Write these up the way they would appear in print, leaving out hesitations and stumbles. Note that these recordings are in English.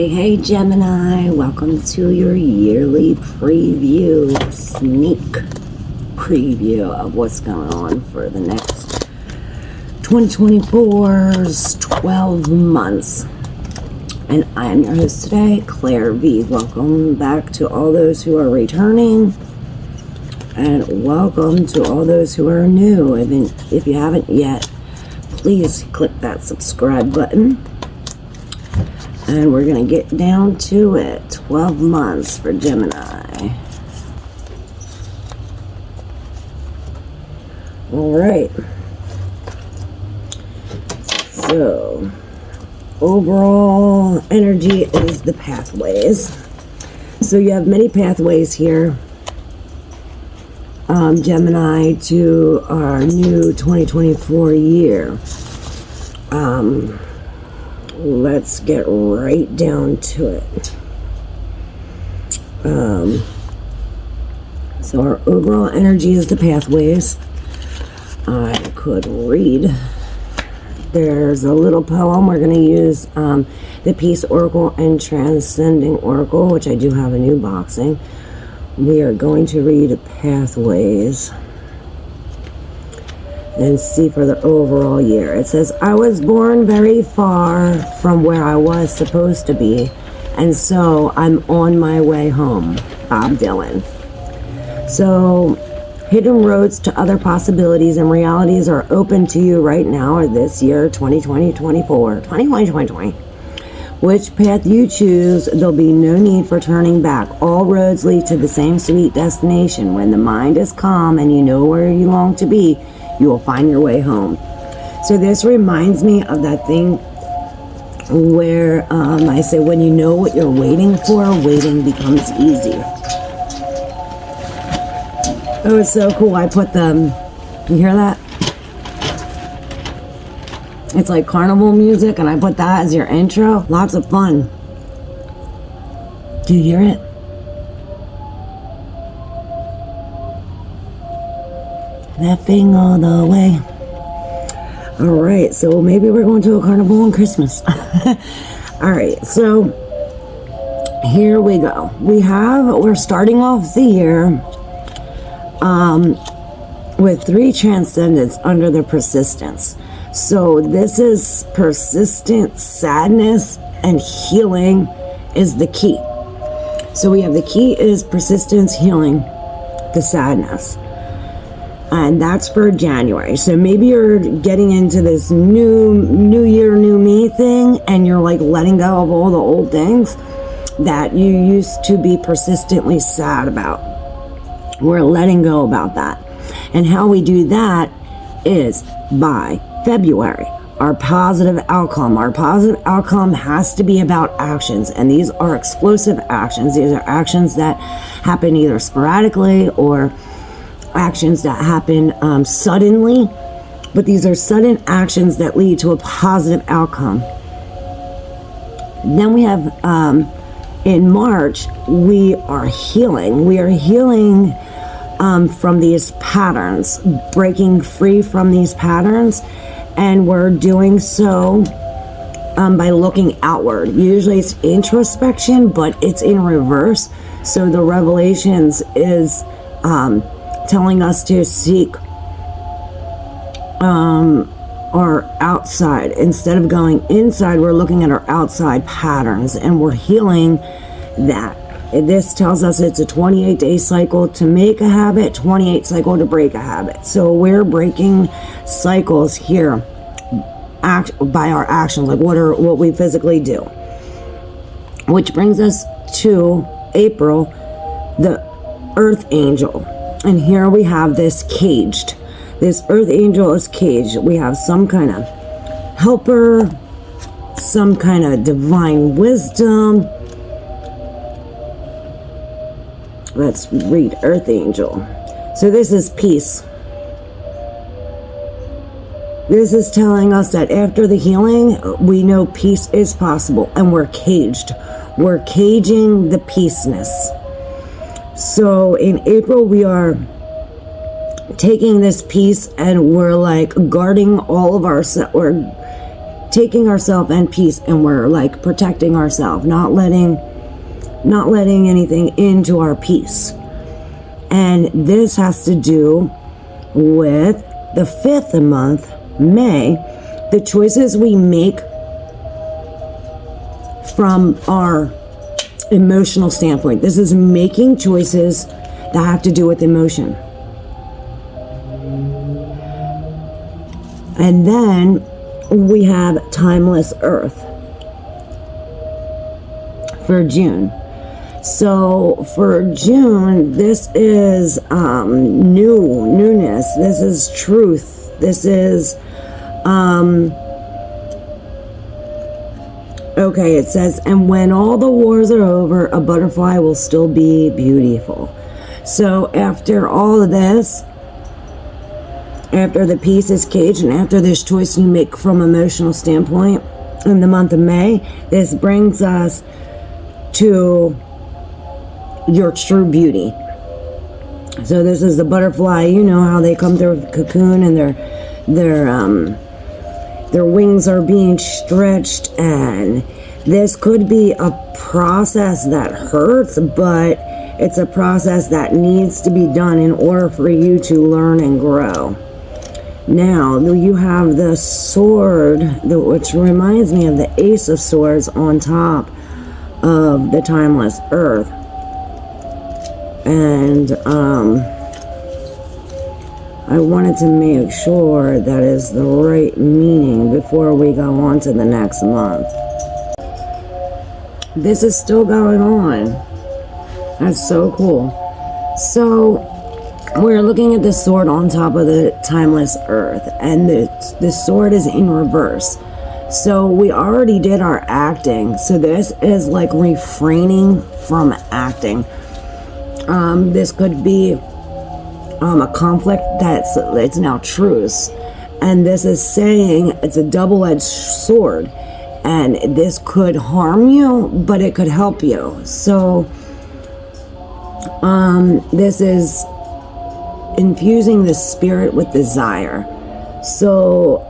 Hey Gemini, welcome to your yearly preview, sneak preview of what's going on for the next 2024's 12 months. And I am your host today, ClairV. Welcome back to all those who are returning, and welcome to all those who are new. And then if you haven't yet, please click that subscribe button. And we're going to get down to it. 12 months for Gemini. All right. So, overall energy is the pathways. So you have many pathways here, Gemini, to our new 2024 year. Let's get right down to it. So our overall energy is the pathways. I could read. There's a little poem. We're going to use the Peace Oracle and Transcending Oracle, which I do have a new boxing. We are going to read pathways and see for the overall year. It says, I was born very far from where I was supposed to be, and so I'm on my way home. Bob Dylan. So, hidden roads to other possibilities and realities are open to you right now, or this year, 2020. Which path you choose, there'll be no need for turning back. All roads lead to the same sweet destination. When the mind is calm and you know where you long to be, you will find your way home. So this reminds me of that thing where I say, when you know what you're waiting for, waiting becomes easy. Oh, it's so cool. I put them, you hear that? It's like carnival music, and I put that as your intro. Lots of fun. Do you hear it? Laughing all the way. All right, so maybe we're going to a carnival on Christmas. All right, so here we go. We're starting off the year with 3 transcendents under the persistence. So this is persistent sadness, and healing is the key. So we have the key is persistence, healing, the sadness. And that's for January. So maybe you're getting into this new year, new me thing, and you're like letting go of all the old things that you used to be persistently sad about. We're letting go about that. And how we do that is by February. Our positive outcome. Our positive outcome has to be about actions. And these are explosive actions. These are actions that happen either sporadically or actions that happen suddenly, but these are sudden actions that lead to a positive outcome. Then we have in March, we are healing. We are healing from these patterns, breaking free from these patterns, and we're doing so by looking outward. Usually it's introspection, but it's in reverse. So the Revelations is telling us to seek our outside. Instead of going inside, we're looking at our outside patterns, and we're healing that. This tells us it's a 28-day cycle to make a habit, 28 cycle to break a habit. So we're breaking cycles here by our actions, like what we physically do. Which brings us to April, the Earth Angel. And here we have this caged. This Earth Angel is caged. We have some kind of helper, some kind of divine wisdom. Let's read Earth Angel. So this is peace. This is telling us that after the healing, we know peace is possible, and we're caged. We're caging the peaceness. So in April, we are taking this peace, and we're like guarding all of our, we're taking ourselves in peace, and we're like protecting ourselves, not letting anything into our peace. And this has to do with the 5th month, May, the choices we make from our emotional standpoint. This is making choices that have to do with emotion. And then we have Timeless Earth for June. So for June, this is newness. This is truth. This is okay, it says, and when all the wars are over, a butterfly will still be beautiful. So after all of this, after the peace is caged, and after this choice you make from emotional standpoint in the month of May, this brings us to your true beauty. So this is the butterfly. You know how they come through a cocoon and their wings are being stretched, and this could be a process that hurts, but it's a process that needs to be done in order for you to learn and grow. Now, you have the sword, which reminds me of the Ace of Swords on top of the Timeless Earth. And I wanted to make sure that is the right meaning before we go on to the next month. This is still going on. That's so cool. So we're looking at the sword on top of the Timeless Earth, and the sword is in reverse. So we already did our acting. So this is like refraining from acting. This could be a conflict it's now truce, and this is saying it's a double-edged sword, and this could harm you, but it could help you. So this is infusing the spirit with desire. So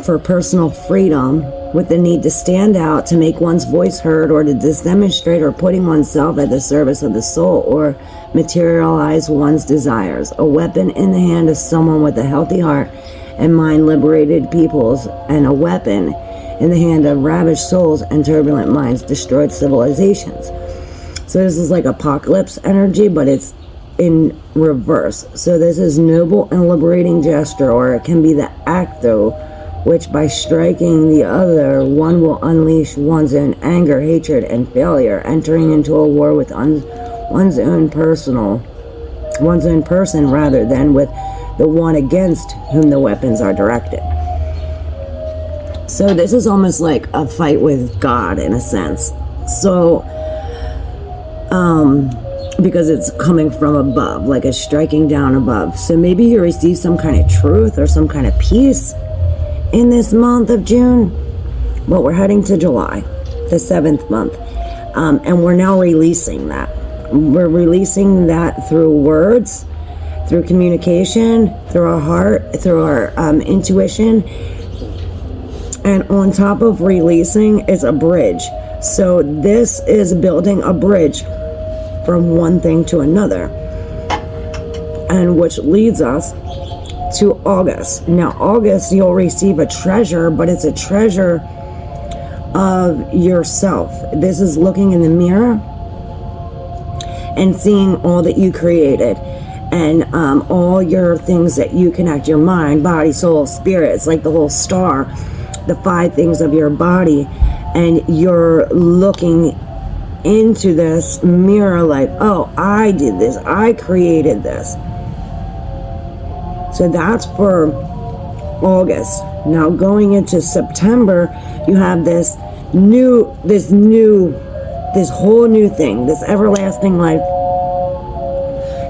for personal freedom, with the need to stand out, to make one's voice heard, or to demonstrate, or putting oneself at the service of the soul, or materialize one's desires. A weapon in the hand of someone with a healthy heart and mind liberated peoples, and a weapon in the hand of ravished souls and turbulent minds destroyed civilizations. So this is like apocalypse energy, but it's in reverse. So this is noble and liberating gesture, or it can be the act, though, which by striking the other, one will unleash one's own anger, hatred, and failure, entering into a war with one's own person rather than with the one against whom the weapons are directed. So this is almost like a fight with God in a sense. So, because it's coming from above, like it's striking down above. So maybe you receive some kind of truth or some kind of peace in this month of June. But we're heading to July, the 7th month. And we're now releasing that. We're releasing that through words, through communication, through our heart, through our intuition. And on top of releasing is a bridge. So this is building a bridge from one thing to another, and which leads us to August. Now, August, you'll receive a treasure, but it's a treasure of yourself. This is looking in the mirror and seeing all that you created, and all your things that you connect, your mind, body, soul, spirit. It's like the whole star, the 5 things of your body, and you're looking into this mirror like, oh, I did this, I created this. So that's for August. Now going into September, you have this whole new thing. This everlasting life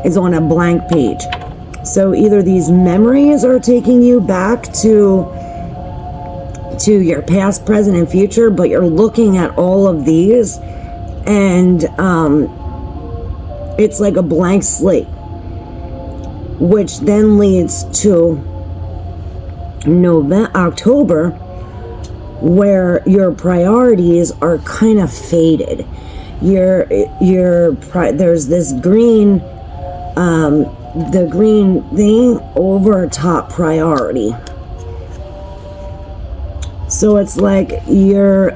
is on a blank page. So either these memories are taking you back to your past, present, and future, but you're looking at all of these, and it's like a blank slate, which then leads to October, where your priorities are kind of faded. There's this green, the green thing over top priority. So it's like you're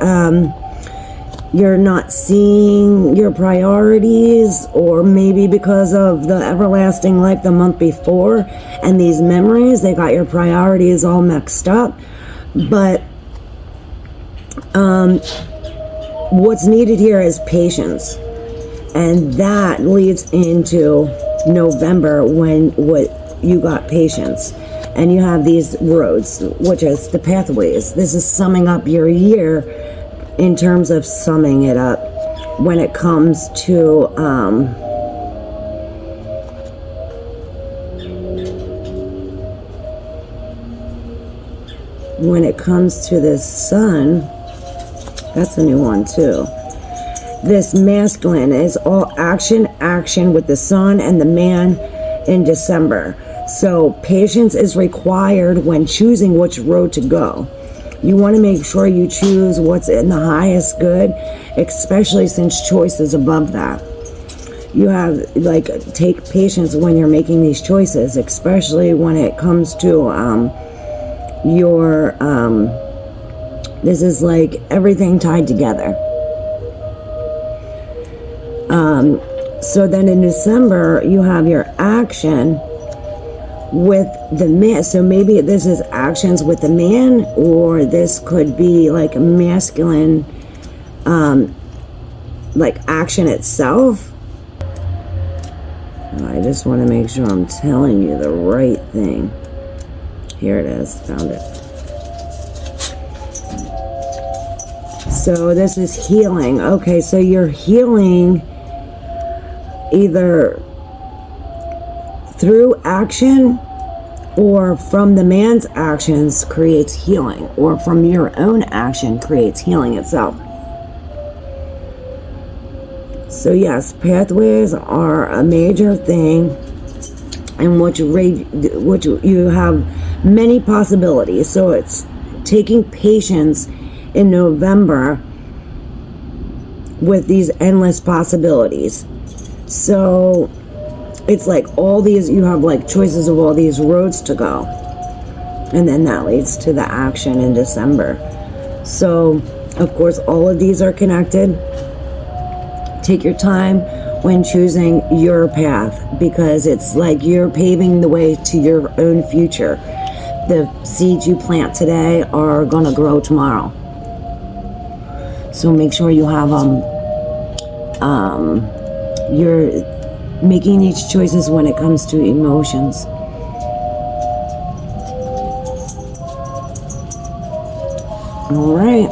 not seeing your priorities, or maybe because of the everlasting life the month before and these memories, they got your priorities all mixed up. But what's needed here is patience, and that leads into November, when you got patience, and you have these roads, which is the pathways. This is summing up your year in terms of summing it up when it comes to this sun. That's a new one too. This masculine is all action with the sun and the man in December. So patience is required when choosing which road to go. You want to make sure you choose what's in the highest good, especially since choice is above that. You have, take patience when you're making these choices, especially when it comes to this is like everything tied together. So then in December, you have your action with the man. So maybe this is actions with the man, or this could be like a masculine, like action itself. I just want to make sure I'm telling you the right thing. Here it is, found it. So this is healing. Okay, so you're healing either through action, or from the man's actions creates healing, or from your own action creates healing itself. So yes, pathways are a major thing, in which you have many possibilities. So it's taking patience in November with these endless possibilities. So it's like all these, you have like choices of all these roads to go, and then that leads to the action in December. So of course all of these are connected. Take your time when choosing your path, because it's like you're paving the way to your own future. The seeds you plant today are gonna grow tomorrow. So make sure you have you're making these choices when it comes to emotions. All right.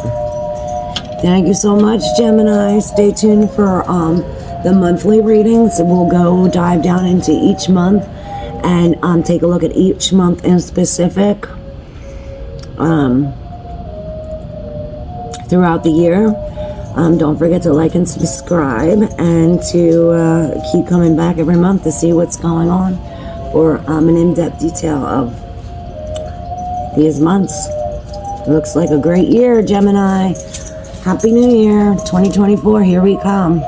Thank you so much, Gemini. Stay tuned for the monthly readings. We'll go dive down into each month and take a look at each month in specific throughout the year. Don't forget to like and subscribe, and to keep coming back every month to see what's going on, for an in-depth detail of these months. Looks like a great year, Gemini. Happy New Year, 2024, here we come.